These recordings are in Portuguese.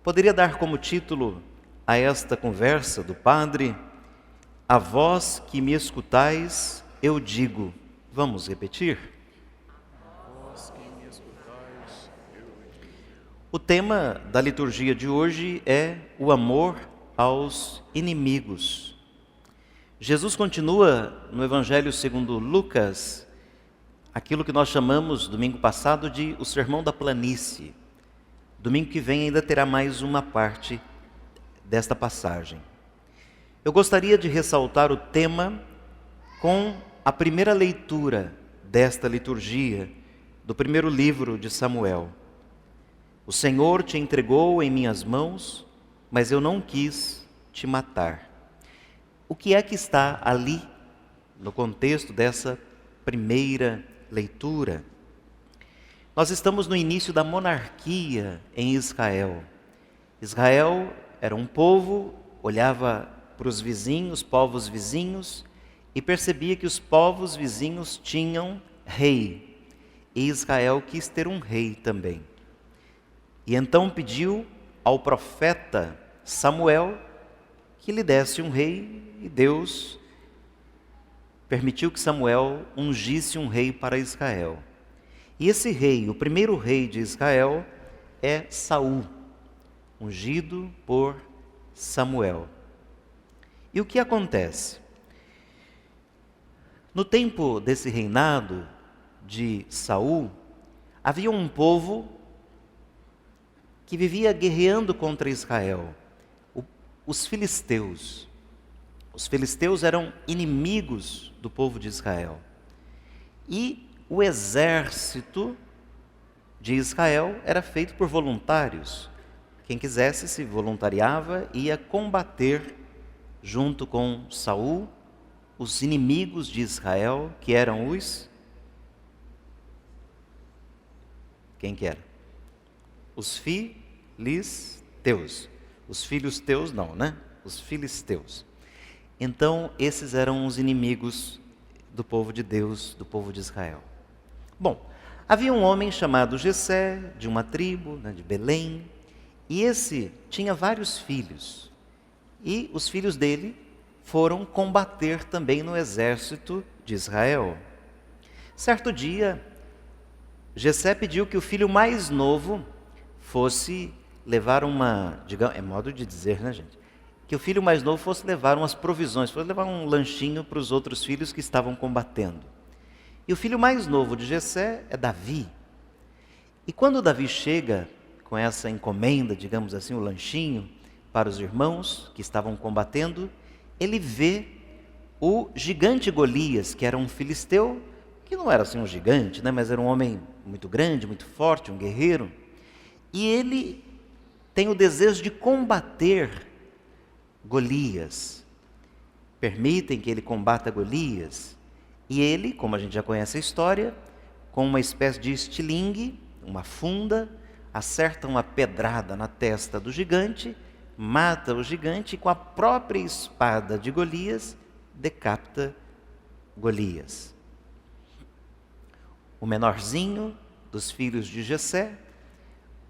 Poderia dar como título a esta conversa do padre: A vós que me escutais, eu digo. Vamos repetir? O tema da liturgia de hoje é o amor aos inimigos. Jesus continua no Evangelho segundo Lucas, aquilo que nós chamamos, domingo passado, de o Sermão da Planície. Domingo que vem ainda terá mais uma parte desta passagem. Eu gostaria de ressaltar o tema com a primeira leitura desta liturgia, do primeiro livro de Samuel. O Senhor te entregou em minhas mãos, mas eu não quis te matar. O que é que está ali, no contexto dessa primeira leitura? Nós estamos no início da monarquia em Israel. Israel era um povo, olhava para os vizinhos, povos vizinhos, e percebia que os povos vizinhos tinham rei. E Israel quis ter um rei também. E então pediu ao profeta Samuel que lhe desse um rei, e Deus permitiu que Samuel ungisse um rei para Israel. E esse rei, o primeiro rei de Israel, é Saul, ungido por Samuel. E o que acontece? No tempo desse reinado de Saul, havia um povo que vivia guerreando contra Israel, os filisteus. Os filisteus eram inimigos do povo de Israel. E o exército de Israel era feito por voluntários. Quem quisesse se voluntariava e ia combater junto com Saul os inimigos de Israel, que eram os... Quem que era? Os filisteus. Os filhos teus não, né? Os filisteus. Então, esses eram os inimigos do povo de Deus, do povo de Israel. Bom, havia um homem chamado Jessé, de uma tribo, de Belém, e esse tinha vários filhos. E os filhos dele foram combater também no exército de Israel. Certo dia, Jessé pediu que o filho mais novo fosse levar uma, digamos, é modo de dizer, né, gente? Que o filho mais novo fosse levar umas provisões, fosse levar um lanchinho para os outros filhos que estavam combatendo. E o filho mais novo de Jessé é Davi. E quando Davi chega com essa encomenda, digamos assim, o lanchinho para os irmãos que estavam combatendo, ele vê o gigante Golias, que era um filisteu, que não era assim um gigante, né, mas era um homem muito grande, muito forte, um guerreiro. E ele tem o desejo de combater Golias. Permitem que ele combata Golias. E ele, como a gente já conhece a história, com uma espécie de estilingue, uma funda, acerta uma pedrada na testa do gigante, mata o gigante e com a própria espada de Golias, decapita Golias. O menorzinho dos filhos de Jessé,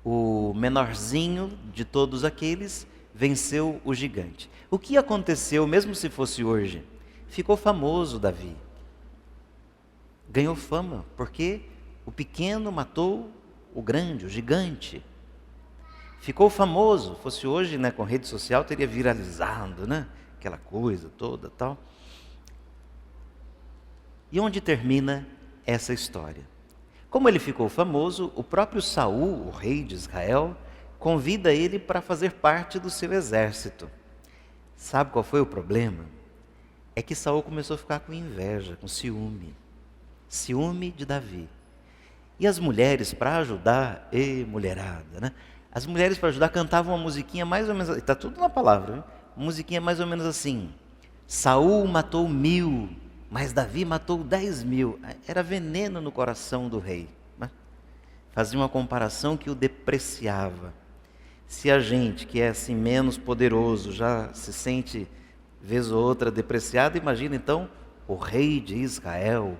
o menorzinho de todos aqueles, venceu o gigante. O que aconteceu, mesmo se fosse hoje? Ficou famoso Davi. Ganhou fama, porque o pequeno matou o grande, o gigante. Ficou famoso, fosse hoje, com rede social, teria viralizado, aquela coisa toda, tal. E onde termina essa história? Como ele ficou famoso, o próprio Saul, o rei de Israel, convida ele para fazer parte do seu exército. Sabe qual foi o problema? É que Saul começou a ficar com inveja, com ciúme. Ciúme de Davi. E as mulheres, para ajudar, mulherada, As mulheres, para ajudar, cantavam uma musiquinha mais ou menos, está tudo na palavra, viu? Uma musiquinha mais ou menos assim: Saul matou 1000, mas Davi matou 10.000. Era veneno no coração do rei. Fazia uma comparação que o depreciava. Se a gente, que é assim menos poderoso, já se sente, vez ou outra, depreciado, imagina então o rei de Israel,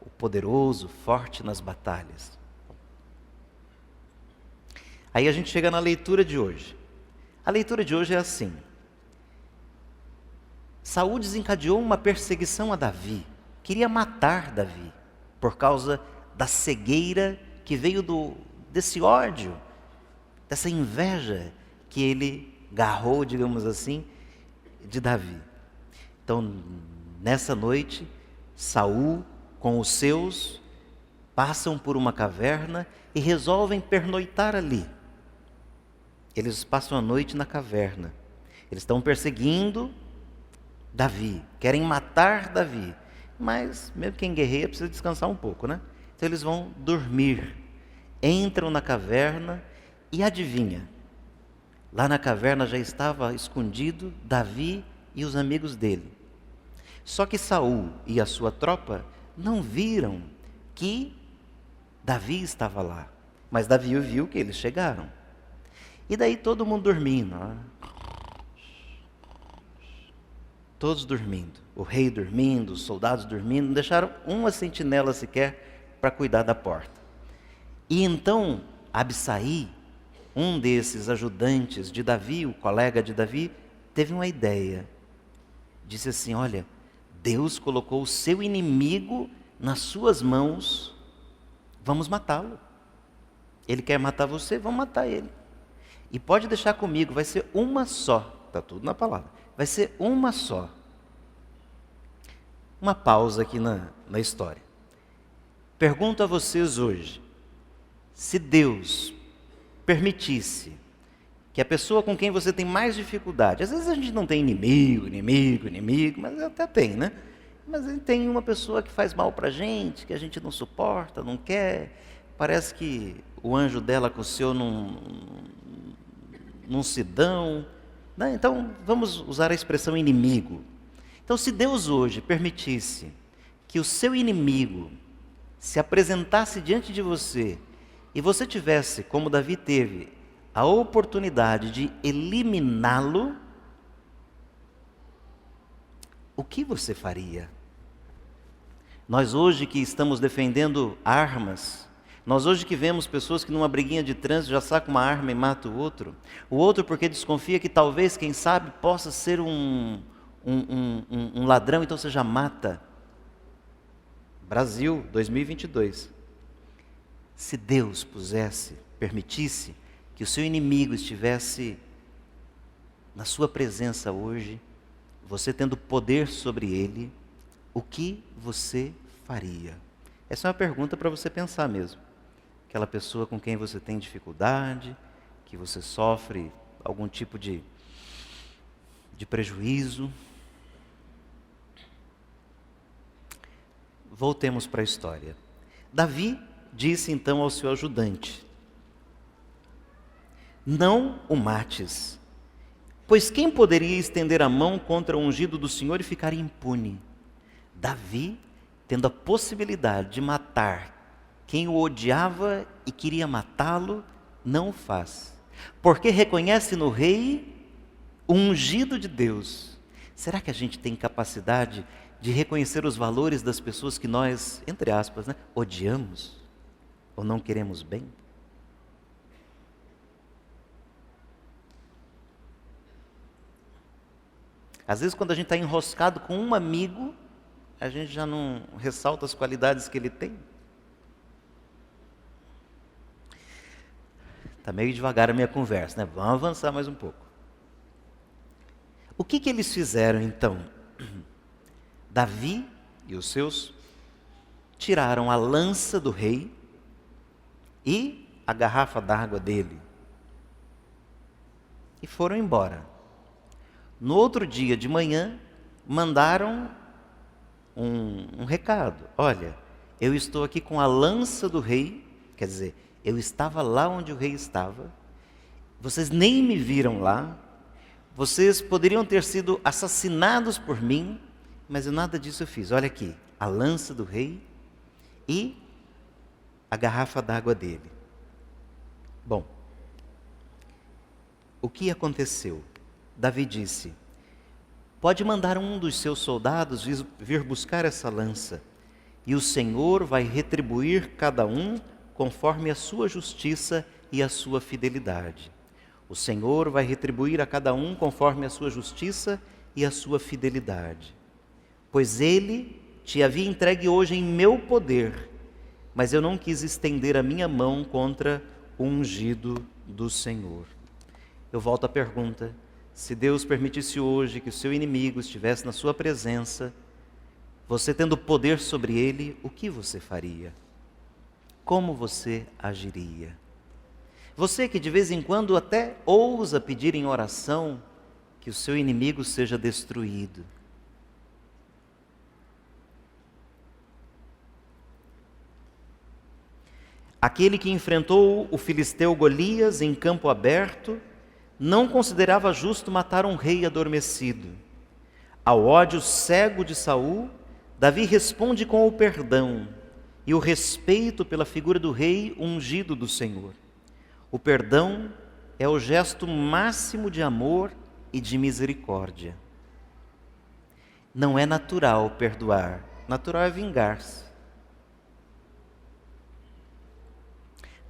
o poderoso, forte nas batalhas. Aí a gente chega na leitura de hoje. A leitura de hoje é assim. Saul desencadeou uma perseguição a Davi. Queria matar Davi por causa da cegueira que veio desse ódio, dessa inveja que ele garrou, digamos assim, de Davi. Então, nessa noite, Saul com os seus passam por uma caverna e resolvem pernoitar ali. Eles passam a noite na caverna. Eles estão perseguindo Davi, querem matar Davi. Mas, mesmo quem guerreia precisa descansar um pouco, né? Então eles vão dormir. Entram na caverna e adivinha? Lá na caverna já estava escondido Davi e os amigos dele. Só que Saul e a sua tropa não viram que Davi estava lá. Mas Davi viu que eles chegaram. E daí todo mundo dormindo. Todos dormindo. O rei dormindo, os soldados dormindo. Não deixaram uma sentinela sequer para cuidar da porta. E então Abissai, um desses ajudantes de Davi, o colega de Davi, teve uma ideia. Disse assim: olha, Deus colocou o seu inimigo nas suas mãos, vamos matá-lo. Ele quer matar você, vamos matar ele. E pode deixar comigo, vai ser uma só. Está tudo na palavra. Vai ser uma só. Uma pausa aqui na história. Pergunto a vocês hoje, se Deus permitisse que a pessoa com quem você tem mais dificuldade, às vezes a gente não tem inimigo, mas até tem, né? Mas a gente tem uma pessoa que faz mal pra gente, que a gente não suporta, não quer, parece que o anjo dela com o seu não se dão, né? Então vamos usar a expressão inimigo. Então, se Deus hoje permitisse que o seu inimigo se apresentasse diante de você e você tivesse, como Davi teve, a oportunidade de eliminá-lo, o que você faria? Nós hoje que estamos defendendo armas, nós hoje que vemos pessoas que numa briguinha de trânsito já sacam uma arma e mata o outro porque desconfia que talvez, quem sabe, possa ser um ladrão, então você já mata. Brasil, 2022. Se Deus permitisse que o seu inimigo estivesse na sua presença hoje, você tendo poder sobre ele, o que você faria? Essa é uma pergunta para você pensar mesmo. Aquela pessoa com quem você tem dificuldade, que você sofre algum tipo de prejuízo. Voltemos para a história. Davi disse então ao seu ajudante: não o mates, pois quem poderia estender a mão contra o ungido do Senhor e ficar impune? Davi, tendo a possibilidade de matar quem o odiava e queria matá-lo, não o faz, porque reconhece no rei o ungido de Deus. Será que a gente tem capacidade de reconhecer os valores das pessoas que nós, entre aspas, odiamos ou não queremos bem? Às vezes, quando a gente está enroscado com um amigo, a gente já não ressalta as qualidades que ele tem. Está meio devagar a minha conversa, né? Vamos avançar mais um pouco. O que eles fizeram então? Davi e os seus tiraram a lança do rei e a garrafa d'água dele e foram embora. No outro dia de manhã, mandaram um recado: olha, eu estou aqui com a lança do rei, quer dizer, eu estava lá onde o rei estava, vocês nem me viram lá, vocês poderiam ter sido assassinados por mim, mas nada disso eu fiz. Olha aqui, a lança do rei e a garrafa d'água dele. Bom, o que aconteceu? Davi disse: pode mandar um dos seus soldados vir buscar essa lança, e o Senhor vai retribuir cada um conforme a sua justiça e a sua fidelidade. O Senhor vai retribuir a cada um conforme a sua justiça e a sua fidelidade. Pois ele te havia entregue hoje em meu poder, mas eu não quis estender a minha mão contra o ungido do Senhor. Eu volto à pergunta: se Deus permitisse hoje que o seu inimigo estivesse na sua presença, você tendo poder sobre ele, o que você faria? Como você agiria? Você que de vez em quando até ousa pedir em oração que o seu inimigo seja destruído. Aquele que enfrentou o filisteu Golias em campo aberto, não considerava justo matar um rei adormecido. Ao ódio cego de Saul, Davi responde com o perdão e o respeito pela figura do rei ungido do Senhor. O perdão é o gesto máximo de amor e de misericórdia. Não é natural perdoar, natural é vingar-se.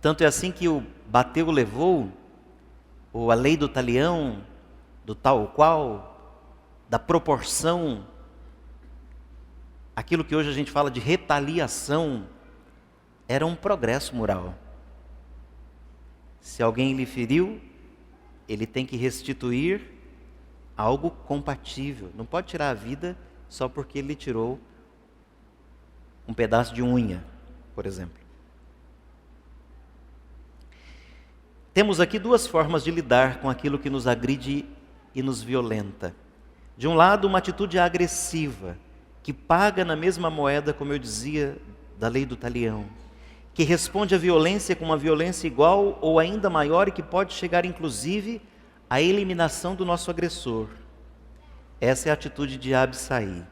Tanto é assim que o bateu, levou, ou a lei do talião, do tal qual, da proporção, aquilo que hoje a gente fala de retaliação, era um progresso moral. Se alguém lhe feriu, ele tem que restituir algo compatível. Não pode tirar a vida só porque ele tirou um pedaço de unha, por exemplo. Temos aqui duas formas de lidar com aquilo que nos agride e nos violenta. De um lado, uma atitude agressiva, que paga na mesma moeda, como eu dizia, da lei do talião, que responde à violência com uma violência igual ou ainda maior e que pode chegar inclusive à eliminação do nosso agressor. Essa é a atitude de Absaí.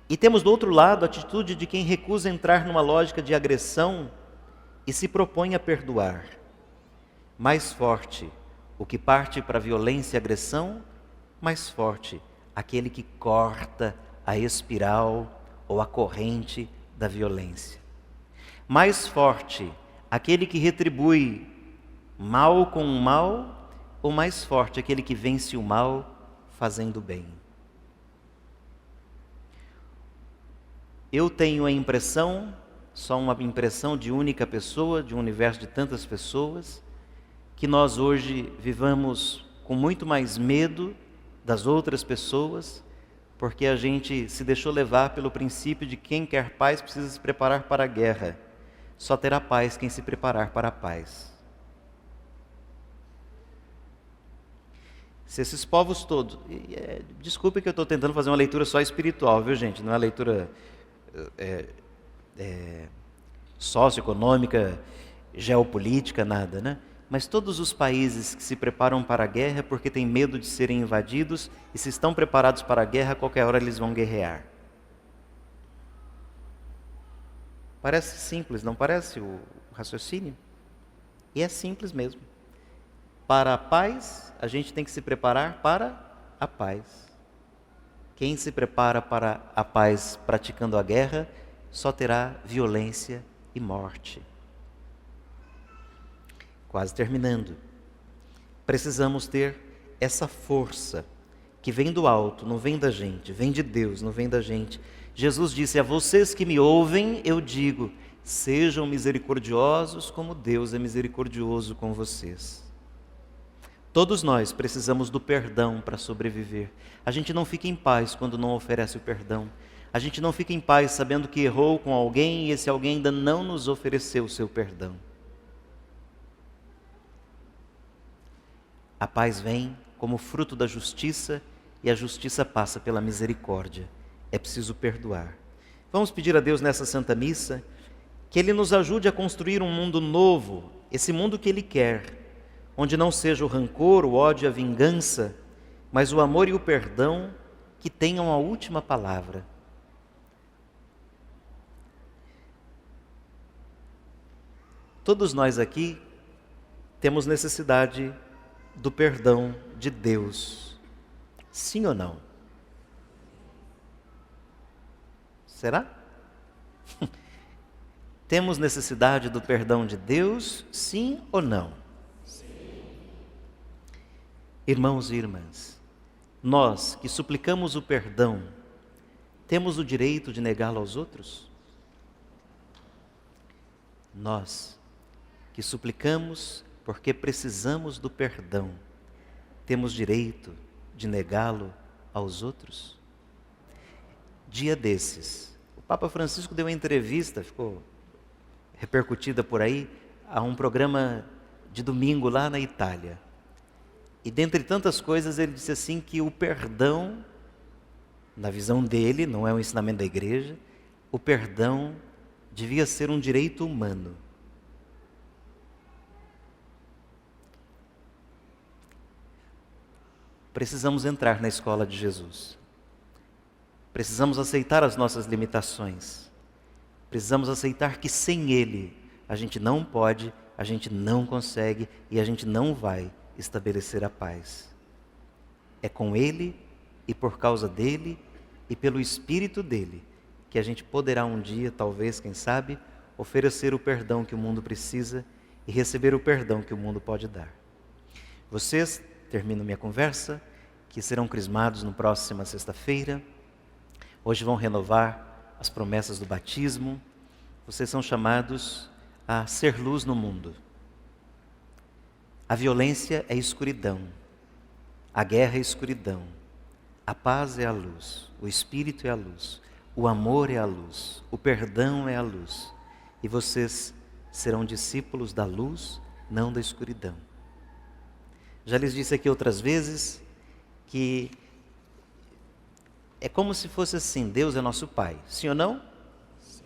E temos do outro lado a atitude de quem recusa entrar numa lógica de agressão e se propõe a perdoar. Mais forte o que parte para a violência e agressão, mais forte aquele que corta a espiral ou a corrente da violência. Mais forte aquele que retribui mal com o mal, ou mais forte aquele que vence o mal fazendo bem. Eu tenho a impressão, só uma impressão de única pessoa, de um universo de tantas pessoas, que nós hoje vivamos com muito mais medo das outras pessoas, porque a gente se deixou levar pelo princípio de quem quer paz precisa se preparar para a guerra. Só terá paz quem se preparar para a paz. Se esses povos todos... desculpe que eu estou tentando fazer uma leitura só espiritual, viu gente? Não é uma leitura socioeconômica, geopolítica, nada, né? Mas todos os países que se preparam para a guerra é porque têm medo de serem invadidos, e se estão preparados para a guerra, a qualquer hora eles vão guerrear. Parece simples, não parece o raciocínio? E é simples mesmo. Para a paz, a gente tem que se preparar para a paz. Quem se prepara para a paz praticando a guerra, só terá violência e morte. Quase terminando. Precisamos ter essa força que vem do alto, não vem da gente, vem de Deus, não vem da gente. Jesus disse: a vocês que me ouvem, eu digo, sejam misericordiosos como Deus é misericordioso com vocês. Todos nós precisamos do perdão para sobreviver. A gente não fica em paz quando não oferece o perdão. A gente não fica em paz sabendo que errou com alguém e esse alguém ainda não nos ofereceu o seu perdão. A paz vem como fruto da justiça e a justiça passa pela misericórdia. É preciso perdoar. Vamos pedir a Deus nessa Santa Missa que Ele nos ajude a construir um mundo novo, esse mundo que Ele quer, onde não seja o rancor, o ódio e a vingança, mas o amor e o perdão que tenham a última palavra. Todos nós aqui temos necessidade do perdão de Deus. Sim ou não? Será? Temos necessidade do perdão de Deus, sim ou não? Sim. Irmãos e irmãs, nós que suplicamos o perdão, temos o direito de negá-lo aos outros? Nós que suplicamos porque precisamos do perdão, temos direito de negá-lo aos outros? Dia desses, o Papa Francisco deu uma entrevista, ficou repercutida por aí, a um programa de domingo lá na Itália. E dentre tantas coisas ele disse assim que o perdão, na visão dele, não é um ensinamento da igreja, o perdão devia ser um direito humano. Precisamos entrar na escola de Jesus. Precisamos aceitar as nossas limitações. Precisamos aceitar que sem Ele a gente não pode, a gente não consegue e a gente não vai estabelecer a paz. É com Ele e por causa dEle e pelo Espírito dEle que a gente poderá um dia, talvez, quem sabe, oferecer o perdão que o mundo precisa e receber o perdão que o mundo pode dar. Vocês, termino minha conversa, que serão crismados na próxima sexta-feira, hoje vão renovar as promessas do batismo. Vocês são chamados a ser luz no mundo. A violência é escuridão, a guerra é escuridão, a paz é a luz, o Espírito é a luz, o amor é a luz, o perdão é a luz. E vocês serão discípulos da luz, não da escuridão. Já lhes disse aqui outras vezes que é como se fosse assim: Deus é nosso Pai, sim ou não? Sim.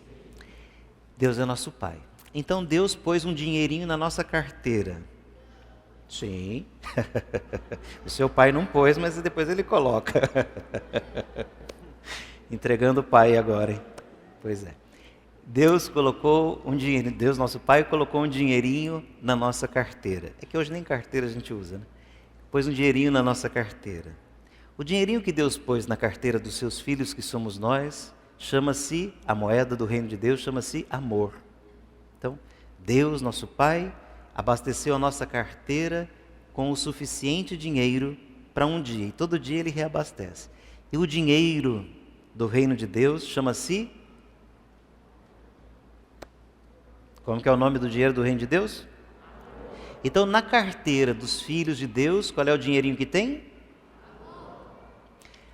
Deus é nosso Pai. Então Deus pôs um dinheirinho na nossa carteira. Sim. O seu pai não pôs, mas depois ele coloca. Entregando o pai agora, hein? Pois é. Deus colocou um dinheiro, Deus, nosso Pai, colocou um dinheirinho na nossa carteira. É que hoje nem carteira a gente usa, né? Pôs um dinheirinho na nossa carteira. O dinheirinho que Deus pôs na carteira dos seus filhos, que somos nós, chama-se, a moeda do reino de Deus, chama-se amor. Então, Deus, nosso Pai, abasteceu a nossa carteira com o suficiente dinheiro para um dia, e todo dia Ele reabastece. E o dinheiro do reino de Deus chama-se... Como que é o nome do dinheiro do reino de Deus? Então, na carteira dos filhos de Deus, qual é o dinheirinho que tem?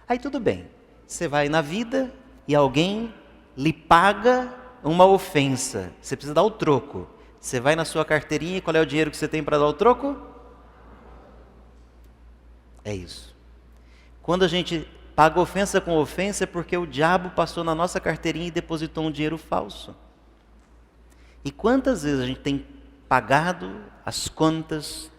Aí tudo bem, você vai na vida e alguém lhe paga uma ofensa, você precisa dar o troco. Você vai na sua carteirinha e qual é o dinheiro que você tem para dar o troco? É isso. Quando a gente paga ofensa com ofensa é porque o diabo passou na nossa carteirinha e depositou um dinheiro falso. E quantas vezes a gente tem pagado as contas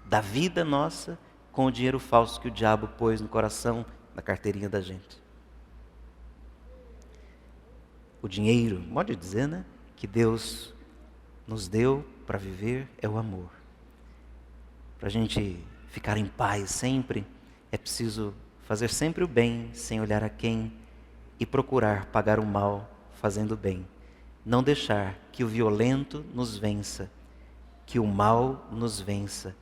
da vida nossa com o dinheiro falso que o diabo pôs no coração, na carteirinha da gente? O dinheiro, pode dizer, né, que Deus nos deu para viver é o amor. Para a gente ficar em paz sempre, é preciso fazer sempre o bem, sem olhar a quem, e procurar pagar o mal fazendo o bem. Não deixar que o violento nos vença, que o mal nos vença,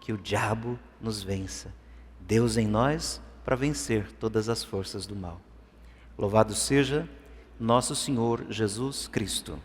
que o diabo nos vença. Deus em nós para vencer todas as forças do mal. Louvado seja nosso Senhor Jesus Cristo.